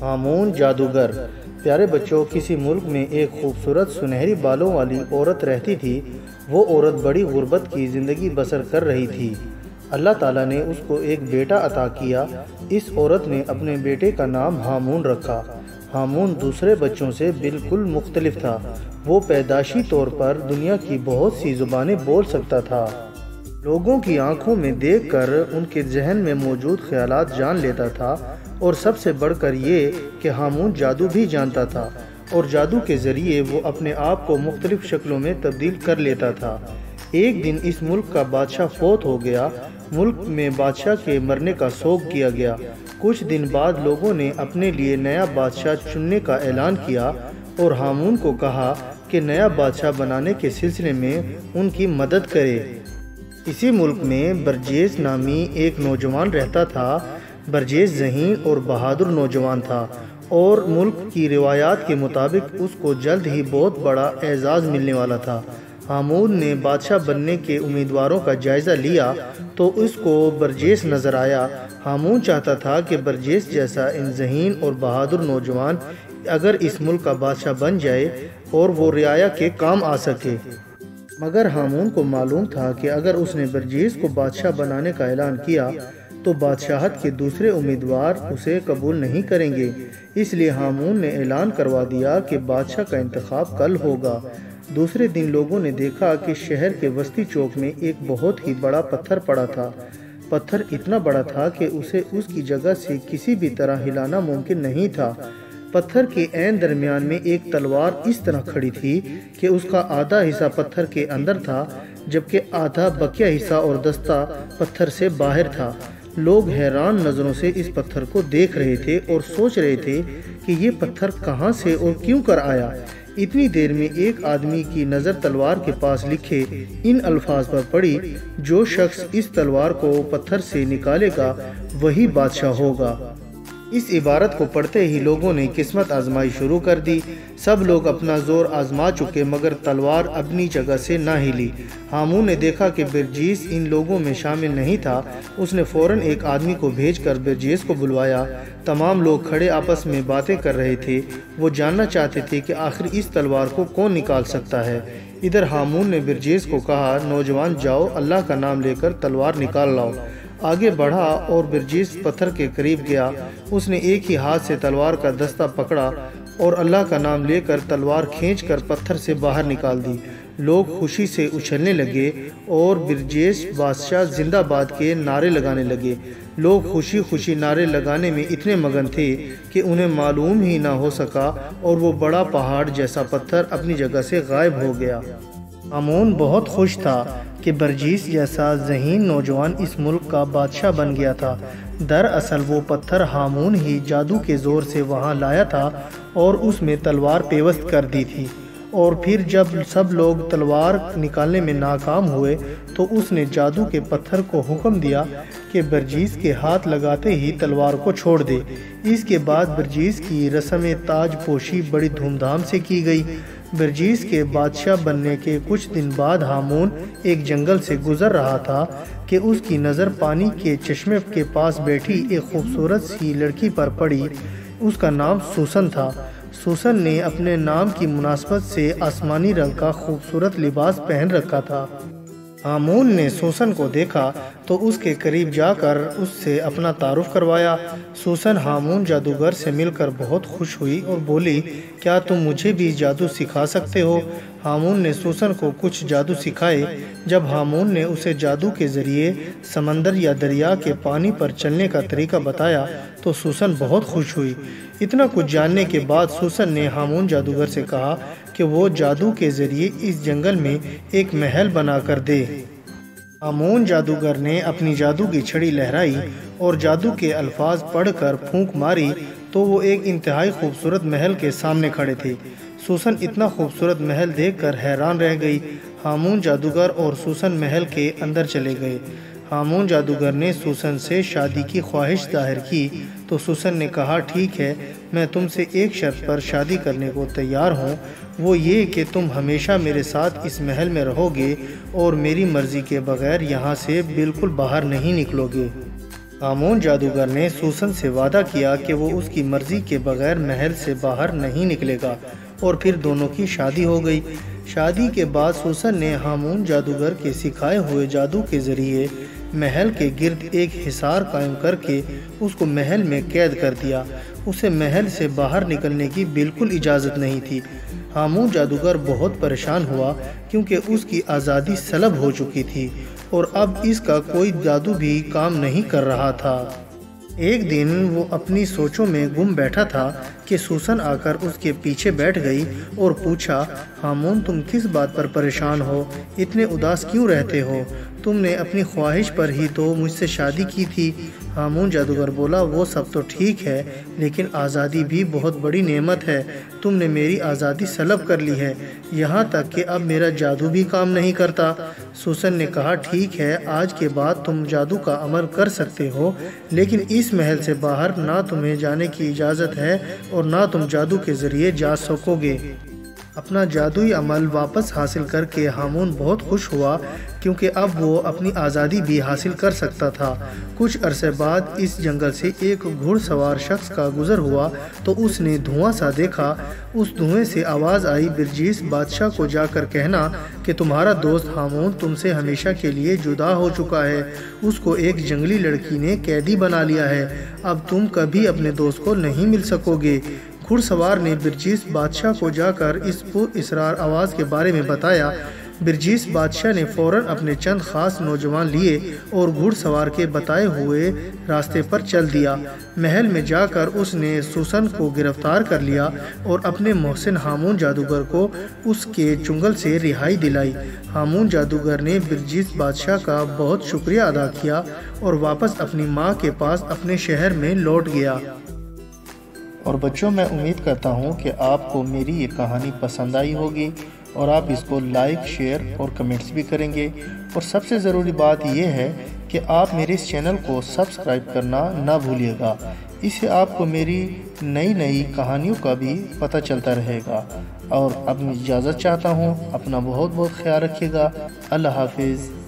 ہامون جادوگر۔ پیارے بچوں، کسی ملک میں ایک خوبصورت سنہری بالوں والی عورت رہتی تھی۔ وہ عورت بڑی غربت کی زندگی بسر کر رہی تھی۔ اللہ تعالیٰ نے اس کو ایک بیٹا عطا کیا۔ اس عورت نے اپنے بیٹے کا نام ہامون رکھا۔ ہامون دوسرے بچوں سے بالکل مختلف تھا۔ وہ پیدائشی طور پر دنیا کی بہت سی زبانیں بول سکتا تھا۔ لوگوں کی آنکھوں میں دیکھ کر ان کے ذہن میں موجود خیالات جان لیتا تھا، اور سب سے بڑھ کر یہ کہ ہامون جادو بھی جانتا تھا، اور جادو کے ذریعے وہ اپنے آپ کو مختلف شکلوں میں تبدیل کر لیتا تھا۔ ایک دن اس ملک کا بادشاہ فوت ہو گیا۔ ملک میں بادشاہ کے مرنے کا سوگ کیا گیا۔ کچھ دن بعد لوگوں نے اپنے لیے نیا بادشاہ چننے کا اعلان کیا، اور ہامون کو کہا کہ نیا بادشاہ بنانے کے سلسلے میں ان کی مدد کرے۔ اسی ملک میں برجیس نامی ایک نوجوان رہتا تھا۔ برجیس ذہین اور بہادر نوجوان تھا، اور ملک کی روایات کے مطابق اس کو جلد ہی بہت بڑا اعزاز ملنے والا تھا۔ ہامون نے بادشاہ بننے کے امیدواروں کا جائزہ لیا تو اس کو برجیس نظر آیا۔ ہامون چاہتا تھا کہ برجیس جیسا ان ذہین اور بہادر نوجوان اگر اس ملک کا بادشاہ بن جائے اور وہ رعایا کے کام آ سکے، مگر ہامون کو معلوم تھا کہ اگر اس نے برجیس کو بادشاہ بنانے کا اعلان کیا تو بادشاہت کے دوسرے امیدوار اسے قبول نہیں کریں گے۔ اس لیے ہامون نے اعلان کروا دیا کہ بادشاہ کا انتخاب کل ہوگا۔ دوسرے دن لوگوں نے دیکھا کہ شہر کے وسطی چوک میں ایک بہت ہی بڑا پتھر پڑا تھا۔ پتھر اتنا بڑا تھا کہ اسے اس کی جگہ سے کسی بھی طرح ہلانا ممکن نہیں تھا۔ پتھر کے عین درمیان میں ایک تلوار اس طرح کھڑی تھی کہ اس کا آدھا حصہ پتھر کے اندر تھا، جبکہ آدھا بقیہ حصہ اور دستہ پتھر سے باہر تھا۔ لوگ حیران نظروں سے اس پتھر کو دیکھ رہے تھے اور سوچ رہے تھے کہ یہ پتھر کہاں سے اور کیوں کر آیا۔ اتنی دیر میں ایک آدمی کی نظر تلوار کے پاس لکھے ان الفاظ پر پڑی، جو شخص اس تلوار کو پتھر سے نکالے گا وہی بادشاہ ہوگا۔ اس عبارت کو پڑھتے ہی لوگوں نے قسمت آزمائی شروع کر دی۔ سب لوگ اپنا زور آزما چکے، مگر تلوار اپنی جگہ سے نہ ہلی۔ ہامون نے دیکھا کہ برجیس ان لوگوں میں شامل نہیں تھا۔ اس نے فوراً ایک آدمی کو بھیج کر برجیس کو بلوایا۔ تمام لوگ کھڑے آپس میں باتیں کر رہے تھے۔ وہ جاننا چاہتے تھے کہ آخر اس تلوار کو کون نکال سکتا ہے۔ ادھر ہامون نے برجیس کو کہا، نوجوان جاؤ، اللہ کا نام لے کر تلوار نکال لاؤ۔ آگے بڑھا اور برجیس پتھر کے قریب گیا۔ اس نے ایک ہی ہاتھ سے تلوار کا دستہ پکڑا اور اللہ کا نام لے کر تلوار کھینچ کر پتھر سے باہر نکال دی۔ لوگ خوشی سے اچھلنے لگے اور برجیس بادشاہ زندہ باد کے نعرے لگانے لگے۔ لوگ خوشی خوشی نعرے لگانے میں اتنے مگن تھے کہ انہیں معلوم ہی نہ ہو سکا، اور وہ بڑا پہاڑ جیسا پتھر اپنی جگہ سے غائب ہو گیا۔ ہامون بہت خوش تھا کہ برجیس جیسا ذہین نوجوان اس ملک کا بادشاہ بن گیا تھا۔ دراصل وہ پتھر ہامون ہی جادو کے زور سے وہاں لایا تھا اور اس میں تلوار پیوست کر دی تھی، اور پھر جب سب لوگ تلوار نکالنے میں ناکام ہوئے تو اس نے جادو کے پتھر کو حکم دیا کہ برجیس کے ہاتھ لگاتے ہی تلوار کو چھوڑ دے۔ اس کے بعد برجیس کی رسم تاج پوشی بڑی دھوم دھام سے کی گئی۔ برجیس کے بادشاہ بننے کے کچھ دن بعد ہامون ایک جنگل سے گزر رہا تھا کہ اس کی نظر پانی کے چشمے کے پاس بیٹھی ایک خوبصورت سی لڑکی پر پڑی۔ اس کا نام سوسن تھا۔ سوسن نے اپنے نام کی مناسبت سے آسمانی رنگ کا خوبصورت لباس پہن رکھا تھا۔ ہامون نے سوسن کو دیکھا تو اس کے قریب جا کر اس سے اپنا تعارف کروایا۔ سوسن ہامون جادوگر سے مل کر بہت خوش ہوئی اور بولی، کیا تم مجھے بھی جادو سکھا سکتے ہو؟ ہامون نے سوسن کو کچھ جادو سکھائے۔ جب ہامون نے اسے جادو کے ذریعے سمندر یا دریا کے پانی پر چلنے کا طریقہ بتایا تو سوسن بہت خوش ہوئی۔ اتنا کچھ جاننے کے بعد سوسن نے ہامون جادوگر سے کہا کہ وہ جادو کے ذریعے اس جنگل میں ایک محل بنا کر دے۔ ہامون جادوگر نے اپنی جادو کی چھڑی لہرائی اور جادو کے الفاظ پڑھ کر پھونک ماری تو وہ ایک انتہائی خوبصورت محل کے سامنے کھڑے تھے۔ سوسن اتنا خوبصورت محل دیکھ کر حیران رہ گئی۔ ہامون جادوگر اور سوسن محل کے اندر چلے گئے۔ ہامون جادوگر نے سوسن سے شادی کی خواہش ظاہر کی تو سوسن نے کہا، ٹھیک ہے، میں تم سے ایک شرط پر شادی کرنے کو تیار ہوں، وہ یہ کہ تم ہمیشہ میرے ساتھ اس محل میں رہو گے اور میری مرضی کے بغیر یہاں سے بالکل باہر نہیں نکلو گے۔ ہامون جادوگر نے سوسن سے وعدہ کیا کہ وہ اس کی مرضی کے بغیر محل سے باہر نہیں نکلے گا، اور پھر دونوں کی شادی ہو گئی۔ شادی کے بعد سوسن نے ہامون جادوگر کے سکھائے ہوئے جادو کے ذریعے محل کے گرد ایک حصار قائم کر کے اس کو محل میں قید کر دیا۔ اسے محل سے باہر نکلنے کی بالکل اجازت نہیں تھی۔ ہامون جادوگر بہت پریشان ہوا کیونکہ اس کی آزادی سلب ہو چکی تھی اور اب اس کا کوئی جادو بھی کام نہیں کر رہا تھا۔ ایک دن وہ اپنی سوچوں میں گم بیٹھا تھا کہ سوسن آ کر اس کے پیچھے بیٹھ گئی اور پوچھا، ہامون تم کس بات پر پریشان ہو؟ اتنے اداس کیوں رہتے ہو؟ تم نے اپنی خواہش پر ہی تو مجھ سے شادی کی تھی۔ ہامون جادوگر بولا، وہ سب تو ٹھیک ہے لیکن آزادی بھی بہت بڑی نعمت ہے۔ تم نے میری آزادی سلب کر لی ہے، یہاں تک کہ اب میرا جادو بھی کام نہیں کرتا۔ سوسن نے کہا، ٹھیک ہے، آج کے بعد تم جادو کا عمل کر سکتے ہو، لیکن اس محل سے باہر نہ تمہیں جانے کی اجازت ہے اور نہ تم جادو کے ذریعے جا سکو گے۔ اپنا جادوئی عمل واپس حاصل کر کے ہامون بہت خوش ہوا کیونکہ اب وہ اپنی آزادی بھی حاصل کر سکتا تھا۔ کچھ عرصے بعد اس جنگل سے ایک گھڑ سوار شخص کا گزر ہوا تو اس نے دھواں سا دیکھا۔ اس دھوئیں سے آواز آئی، برجیس بادشاہ کو جا کر کہنا کہ تمہارا دوست ہامون تم سے ہمیشہ کے لیے جدا ہو چکا ہے۔ اس کو ایک جنگلی لڑکی نے قیدی بنا لیا ہے، اب تم کبھی اپنے دوست کو نہیں مل سکو گے۔ گھڑ سوار نے برجیس بادشاہ کو جا کر اس پر اسرار آواز کے بارے میں بتایا۔ برجیس بادشاہ نے فوراً اپنے چند خاص نوجوان لیے اور گھڑ سوار کے بتائے ہوئے راستے پر چل دیا۔ محل میں جا کر اس نے سوسن کو گرفتار کر لیا اور اپنے محسن ہامون جادوگر کو اس کے چنگل سے رہائی دلائی۔ ہامون جادوگر نے برجیس بادشاہ کا بہت شکریہ ادا کیا اور واپس اپنی ماں کے پاس اپنے شہر میں لوٹ گیا۔ اور بچوں، میں امید کرتا ہوں کہ آپ کو میری یہ کہانی پسند آئی ہوگی اور آپ اس کو لائک، شیئر اور کمنٹس بھی کریں گے، اور سب سے ضروری بات یہ ہے کہ آپ میرے اس چینل کو سبسکرائب کرنا نہ بھولیے گا۔ اس سے آپ کو میری نئی کہانیوں کا بھی پتہ چلتا رہے گا۔ اور اب میں اجازت چاہتا ہوں، اپنا بہت خیال رکھیے گا۔ اللہ حافظ۔